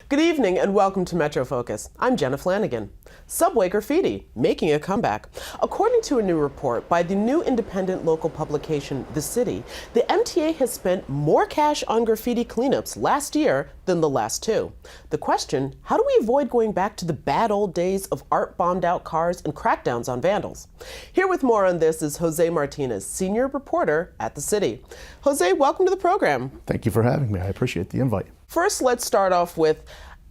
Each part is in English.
Good evening and welcome to Metro Focus. I'm Jenna Flanagan. Subway graffiti, making a comeback. According to a new report by the new independent local publication, The City, the MTA has spent more cash on graffiti cleanups last year than the last two. The question, how do we avoid going back to the bad old days of art bombed out cars and crackdowns on vandals? Here with more on this is Jose Martinez, senior reporter at The City. Jose, welcome to the program. Thank you for having me. I appreciate the invite. First, let's start off with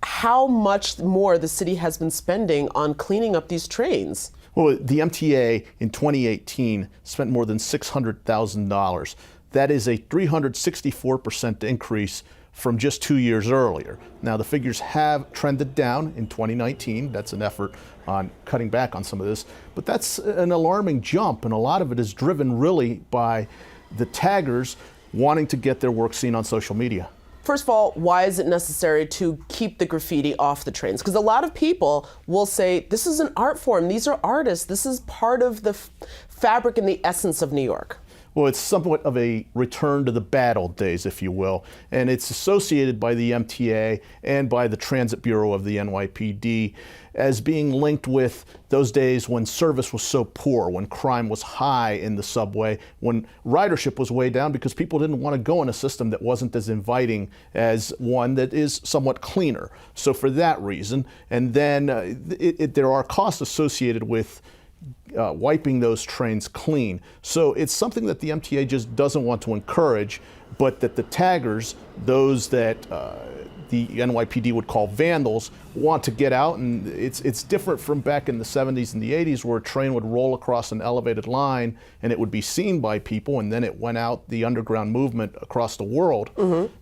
how much more the city has been spending on cleaning up these trains. Well, the MTA in 2018 spent more than $600,000. That is a 364% increase from just 2 years earlier. Now, the figures have trended down in 2019. That's an effort on cutting back on some of this. But that's an alarming jump, and a lot of it is driven really by the taggers wanting to get their work seen on social media. First of all, why is it necessary to keep the graffiti off the trains? Because a lot of people will say, this is an art form, these are artists, this is part of the fabric and the essence of New York. Well, it's somewhat of a return to the bad old days, if you will, and it's associated by the MTA and by the Transit Bureau of the NYPD as being linked with those days when service was so poor, when crime was high in the subway, when ridership was way down because people didn't want to go in a system that wasn't as inviting as one that is somewhat cleaner. So for that reason, and then there are costs associated with wiping those trains clean. So it's something that the MTA just doesn't want to encourage, but that the taggers, those that the NYPD would call vandals, want to get out. And it's different from back in the 70s and the 80s where a train would roll across an elevated line and it would be seen by people, and then it went out the underground movement across the world.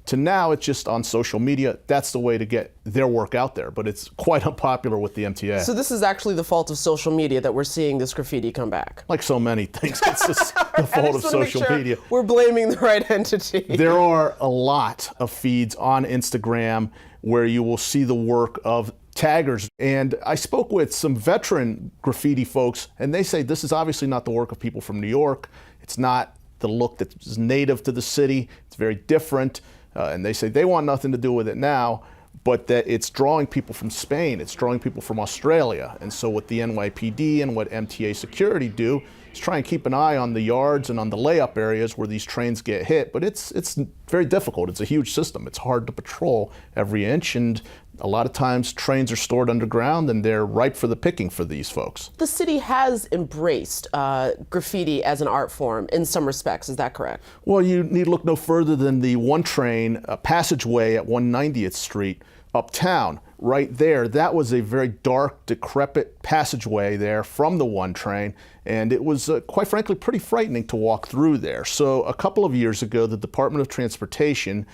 To now it's just on social media. That's the way to get their work out there, but it's quite unpopular with the MTA. So this is actually the fault of social media that we're seeing this graffiti come back. Like so many things, it's just the fault of social media. We're blaming the right entity. There are a lot of feeds on Instagram where you will see the work of taggers. And I spoke with some veteran graffiti folks, and they say this is obviously not the work of people from New York. It's not the look that is native to the city. It's very different. And they say they want nothing to do with it now, but that it's drawing people from Spain, it's drawing people from Australia. And so what the NYPD and what MTA security do is try and keep an eye on the yards and on the layup areas where these trains get hit. But it's very difficult. It's a huge system. It's hard to patrol every inch, and a lot of times trains are stored underground and they're ripe for the picking for these folks. The city has embraced graffiti as an art form in some respects, is that correct? Well, you need to look no further than the one train passageway at 190th Street uptown. Right there, that was a very dark, decrepit passageway there from the one train, and it was quite frankly pretty frightening to walk through there. So a couple of years ago, the Department of Transportation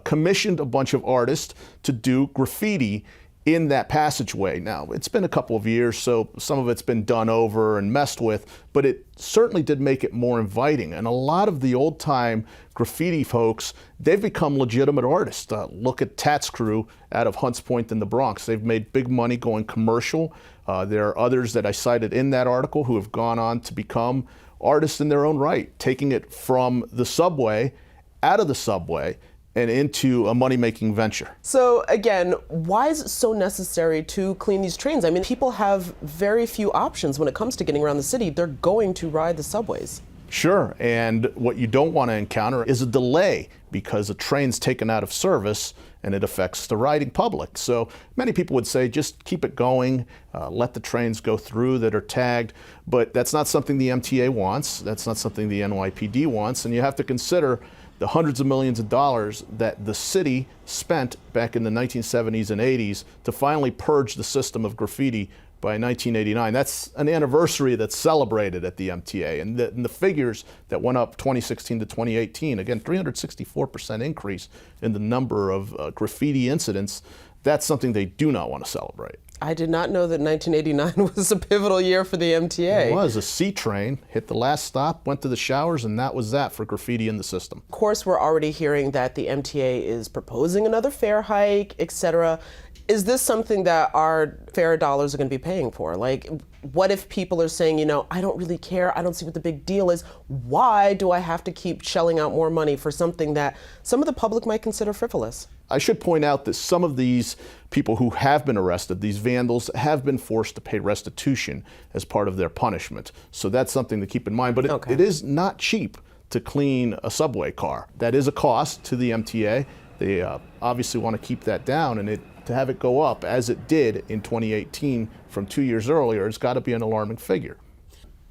commissioned a bunch of artists to do graffiti in that passageway. Now, it's been a couple of years, so some of it's been done over and messed with, but it certainly did make it more inviting. And a lot of the old-time graffiti folks, they've become legitimate artists. Look at Tat's Crew out of Hunts Point in the Bronx. They've made big money going commercial. There are others that I cited in that article who have gone on to become artists in their own right, taking it from the subway, out of the subway, and into a money-making venture. So again, why is it so necessary to clean these trains? I mean, people have very few options when it comes to getting around the city. They're going to ride the subways. Sure, and what you don't want to encounter is a delay because a train's taken out of service and it affects the riding public. So many people would say just keep it going, let the trains go through that are tagged, but that's not something the MTA wants, that's not something the NYPD wants, and you have to consider the hundreds of millions of dollars that the city spent back in the 1970s and 80s to finally purge the system of graffiti by 1989. That's an anniversary that's celebrated at the MTA. And the figures that went up 2016 to 2018, again, 364% increase in the number of graffiti incidents, that's something they do not want to celebrate. I did not know that 1989 was a pivotal year for the MTA. It was. A C train hit the last stop, went to the showers, and that was that for graffiti in the system. Of course, we're already hearing that the MTA is proposing another fare hike, etc. Is this something that our fare dollars are going to be paying for? Like, what if people are saying, you know, I don't really care, I don't see what the big deal is. Why do I have to keep shelling out more money for something that some of the public might consider frivolous? I should point out that some of these people who have been arrested, these vandals, have been forced to pay restitution as part of their punishment. So that's something to keep in mind. But it is not cheap to clean a subway car. That is a cost to the MTA. They obviously want to keep that down, and to have it go up as it did in 2018 from 2 years earlier, it's got to be an alarming figure.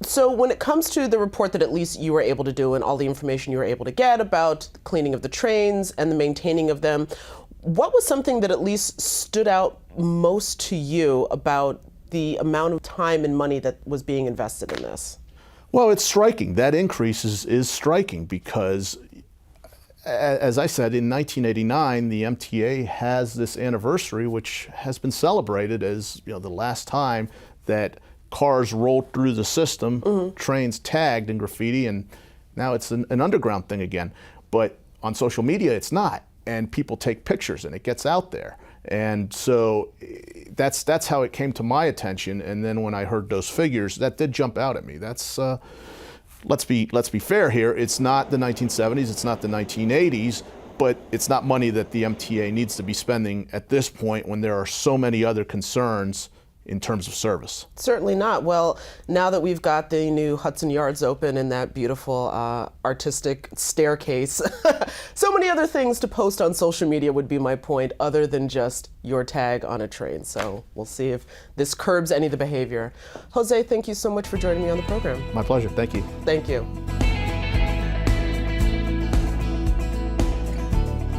So when it comes to the report that at least you were able to do and all the information you were able to get about the cleaning of the trains and the maintaining of them, what was something that at least stood out most to you about the amount of time and money that was being invested in this? Well, it's striking. That increase is striking because, as I said, in 1989, the MTA has this anniversary, which has been celebrated as the last time that cars rolled through the system, trains tagged in graffiti, and now it's an underground thing again. But on social media, it's not, and people take pictures, and it gets out there. And so that's how it came to my attention. And then when I heard those figures, that did jump out at me. That's let's be fair here. It's not the 1970s, it's not the 1980s, but it's not money that the MTA needs to be spending at this point when there are so many other concerns in terms of service. Certainly not. Well, now that we've got the new Hudson Yards open and that beautiful artistic staircase, so many other things to post on social media would be my point, other than just your tag on a train. So we'll see if this curbs any of the behavior. Jose, thank you so much for joining me on the program. My pleasure. Thank you. Thank you.